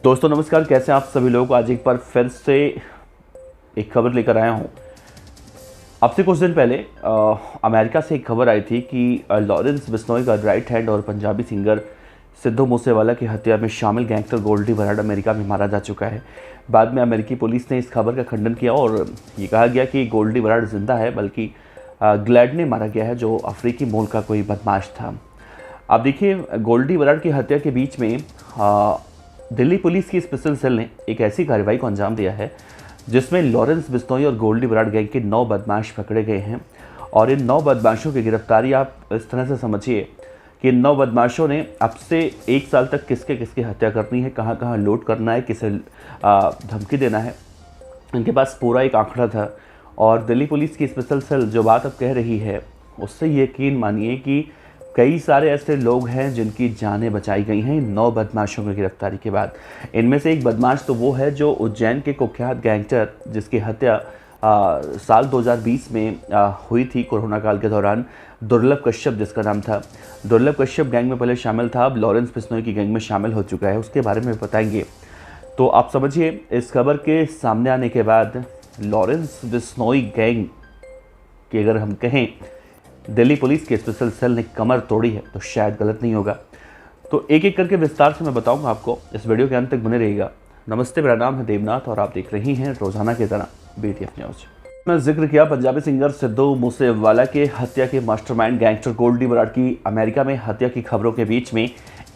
दोस्तों नमस्कार, कैसे हैं आप सभी लोग। आज एक बार फिर से एक खबर लेकर आया हूं। आपसे कुछ दिन पहले अमेरिका से एक खबर आई थी कि लॉरेंस बिश्नोई का राइट हैंड और पंजाबी सिंगर सिद्धू मूसेवाला की हत्या में शामिल गैंगस्टर गोल्डी बराड़ अमेरिका में मारा जा चुका है। बाद में अमेरिकी पुलिस ने इस खबर का खंडन किया और ये कहा गया कि गोल्डी बराड़ जिंदा है, बल्कि ग्लैडने मारा गया है, जो अफ्रीकी मूल का कोई बदमाश था। अब देखिए, गोल्डी बराड़ की हत्या के बीच में दिल्ली पुलिस की स्पेशल सेल ने एक ऐसी कार्रवाई को अंजाम दिया है जिसमें लॉरेंस बिश्नोई और गोल्डी बराड़ गैंग के 9 बदमाश पकड़े गए हैं। और इन 9 बदमाशों की गिरफ्तारी आप इस तरह से समझिए कि इन 9 बदमाशों ने अब से 1 साल तक किसके किसकी हत्या करनी है, कहाँ कहाँ लूट करना है, किसे धमकी देना है, इनके पास पूरा एक आंकड़ा था। और दिल्ली पुलिस की स्पेशल सेल जो बात अब कह रही है उससे यकीन मानिए कि कई सारे ऐसे लोग हैं जिनकी जानें बचाई गई हैं इन 9 बदमाशों की गिरफ्तारी के बाद। इनमें से एक बदमाश तो वो है जो उज्जैन के कुख्यात गैंगस्टर जिसकी हत्या साल 2020 में हुई थी कोरोना काल के दौरान, दुर्लभ कश्यप जिसका नाम था। दुर्लभ कश्यप गैंग में पहले शामिल था, अब लॉरेंस बिश्नोई की गैंग में शामिल हो चुका है। उसके बारे में बताएंगे। तो आप समझिए, इस खबर के सामने आने के बाद लॉरेंस बिश्नोई गैंग की अगर हम कहें दिल्ली पुलिस के स्पेशल सेल ने कमर तोड़ी है तो शायद गलत नहीं होगा। तो एक एक करके विस्तार से मैं बताऊंगा आपको, इस वीडियो के अंत तक बने रहिएगा। नमस्ते, मेरा नाम है देवनाथ और आप देख रही हैं रोजाना की तरह BTF न्यूज। मैं जिक्र किया पंजाबी सिंगर सिद्धू मूसेवाला के हत्या के मास्टरमाइंड गैंगस्टर गोल्डी बराड़ की अमेरिका में हत्या की खबरों के बीच में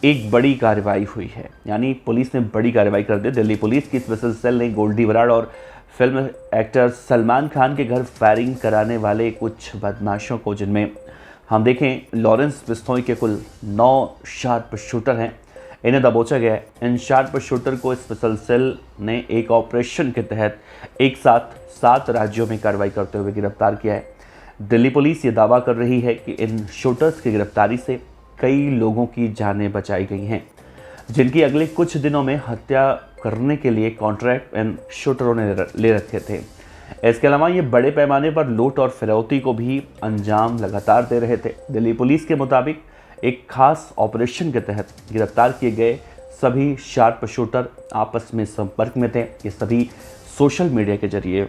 एक बड़ी कार्रवाई हुई है। यानी पुलिस ने बड़ी कार्रवाई कर दी। दिल्ली पुलिस की स्पेशल सेल ने गोल्डी बराड़ और फिल्म एक्टर सलमान खान के घर फायरिंग कराने वाले कुछ बदमाशों को, जिनमें हम देखें लॉरेंस बिश्नोई के कुल 9 शार्प शूटर हैं, इन्हें दबोचा गया है। इन शार्प शूटर को स्पेशल सेल ने एक ऑपरेशन के तहत एक साथ 7 राज्यों में कार्रवाई करते हुए गिरफ्तार किया है। दिल्ली पुलिस ये दावा कर रही है कि इन शूटर्स की गिरफ्तारी से कई लोगों की जानें बचाई गई हैं, जिनकी अगले कुछ दिनों में हत्या करने के लिए कॉन्ट्रैक्ट इन शूटरों ने ले रखे थे। इसके अलावा ये बड़े पैमाने पर लूट और फिरौती को भी अंजाम लगातार दे रहे थे। दिल्ली पुलिस के मुताबिक एक खास ऑपरेशन के तहत गिरफ्तार किए गए सभी शार्प शूटर आपस में संपर्क में थे। ये सभी सोशल मीडिया के जरिए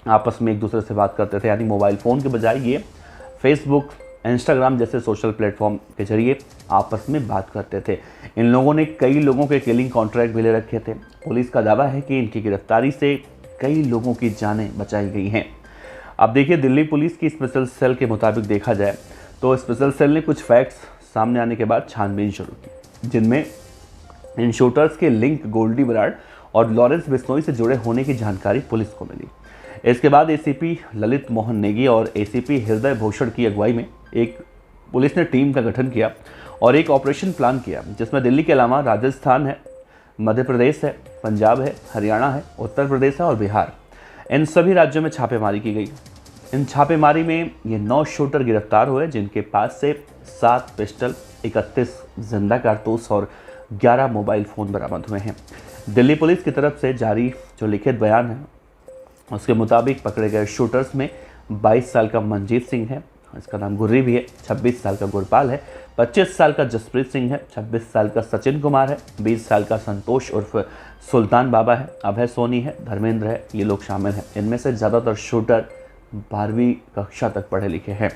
आपस में एक दूसरे से बात करते थे, यानी मोबाइल फ़ोन के बजाय ये फेसबुक, इंस्टाग्राम जैसे सोशल प्लेटफॉर्म के जरिए आपस में बात करते थे। इन लोगों ने कई लोगों के किलिंग कॉन्ट्रैक्ट भी ले रखे थे। पुलिस का दावा है कि इनकी गिरफ्तारी से कई लोगों की जानें बचाई गई हैं। अब देखिए, दिल्ली पुलिस की स्पेशल सेल के मुताबिक देखा जाए तो स्पेशल सेल ने कुछ फैक्ट्स सामने आने के बाद छानबीन शुरू की, जिनमें इन शूटर्स के लिंक गोल्डी बराड़ और लॉरेंस बिश्नोई से जुड़े होने की जानकारी पुलिस को मिली। इसके बाद ACP ललित मोहन नेगी और ACP हृदय भूषण की अगुवाई में एक पुलिस ने टीम का गठन किया और एक ऑपरेशन प्लान किया, जिसमें दिल्ली के अलावा राजस्थान है, मध्य प्रदेश है, पंजाब है, हरियाणा है, उत्तर प्रदेश है और बिहार, इन सभी राज्यों में छापेमारी की गई। इन छापेमारी में ये 9 शूटर गिरफ्तार हुए, जिनके पास से 7 पिस्टल, 31 जिंदा कारतूस और 11 मोबाइल फ़ोन बरामद हुए हैं। दिल्ली पुलिस की तरफ से जारी जो लिखित बयान है उसके मुताबिक पकड़े गए शूटर्स में 22 साल का मनजीत सिंह है, इसका नाम गुर्री भी है, 26 साल का गुरपाल है, 25 साल का जसप्रीत सिंह है, 26 साल का सचिन कुमार है, 20 साल का संतोष उर्फ सुल्तान बाबा है, अभय सोनी है, धर्मेंद्र है, ये लोग शामिल हैं। इनमें से ज़्यादातर शूटर 12वीं कक्षा तक पढ़े लिखे हैं।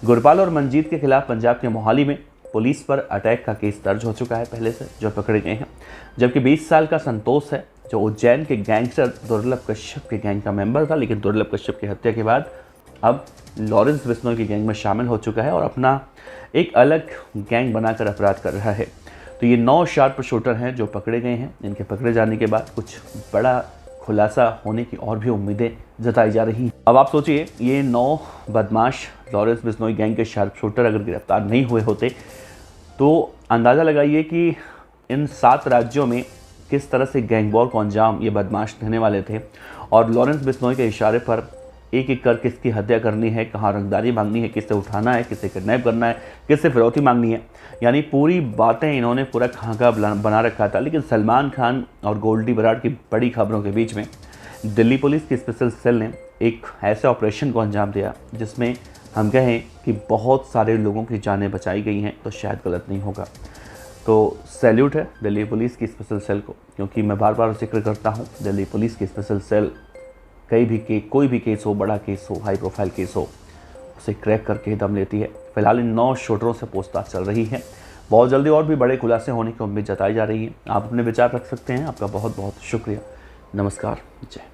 गुरपाल और मनजीत के खिलाफ पंजाब के मोहाली में पुलिस पर अटैक का केस दर्ज हो चुका है पहले से, जो पकड़े गए हैं। जबकि 20 साल का संतोष है, जो उज्जैन के गैंगस्टर दुर्लभ कश्यप के गैंग का मेंबर था, लेकिन दुर्लभ कश्यप की हत्या के बाद अब लॉरेंस बिश्नोई की गैंग में शामिल हो चुका है और अपना एक अलग गैंग बनाकर अपराध कर रहा है। तो ये 9 शार्प शूटर हैं जो पकड़े गए हैं। इनके पकड़े जाने के बाद कुछ बड़ा खुलासा होने की और भी उम्मीदें जताई जा रही हैं। अब आप सोचिए, ये 9 बदमाश लॉरेंस बिश्नोई गैंग के शार्प शूटर अगर गिरफ्तार नहीं हुए होते तो अंदाज़ा लगाइए कि इन 7 राज्यों में किस तरह से गैंग वॉर को अंजाम ये बदमाश देने वाले थे। और लॉरेंस बिश्नोई के इशारे पर एक एक कर किसकी हत्या करनी है, कहाँ रंगदारी मांगनी है, किससे उठाना है, किससे किडनैप करना है, किससे फिरौती मांगनी है, यानी पूरी बातें इन्होंने पूरा खाका बना रखा था। लेकिन सलमान खान और गोल्डी बराड़ की बड़ी खबरों के बीच में दिल्ली पुलिस की स्पेशल सेल ने एक ऐसे ऑपरेशन को अंजाम दिया जिसमें हम कहें कि बहुत सारे लोगों की जानें बचाई गई हैं, तो शायद गलत नहीं होगा। तो सैल्यूट है दिल्ली पुलिस की स्पेशल सेल को, क्योंकि मैं बार बार जिक्र करता हूँ दिल्ली पुलिस की स्पेशल सेल कोई भी केस हो, बड़ा केस हो, हाई प्रोफाइल केस हो, उसे क्रैक करके दम लेती है। फिलहाल इन 9 शूटरों से पूछताछ चल रही है। बहुत जल्दी और भी बड़े खुलासे होने की उम्मीद जताई जा रही है। आप अपने विचार रख सकते हैं। आपका बहुत बहुत शुक्रिया। नमस्कार। जय।